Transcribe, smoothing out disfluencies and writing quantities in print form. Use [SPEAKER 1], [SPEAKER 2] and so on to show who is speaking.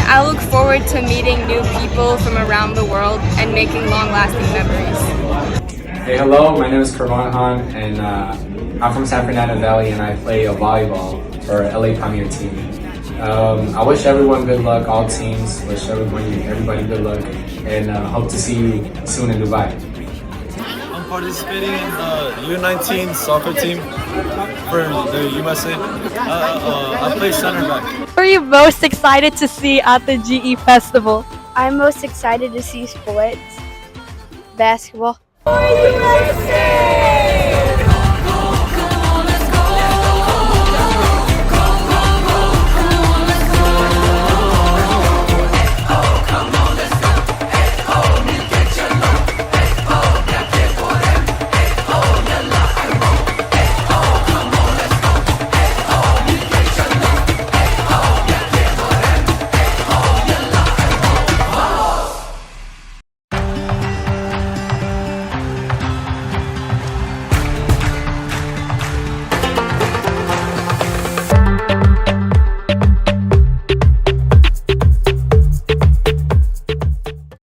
[SPEAKER 1] I look forward to meeting new people from around the world and making long-lasting memories.
[SPEAKER 2] Hey, hello, my name is Kurban, and I'm from San Fernando Valley, and I play volleyball for LA Premier team. I wish everyone good luck, all teams. Wish everybody good luck, and hope to see you soon in Dubai.
[SPEAKER 3] I'm participating in the U19 soccer team for the USA. I play center back.
[SPEAKER 4] What are you most excited to see at the GE Festival?
[SPEAKER 5] I'm most excited to see sports, basketball.
[SPEAKER 6] USA!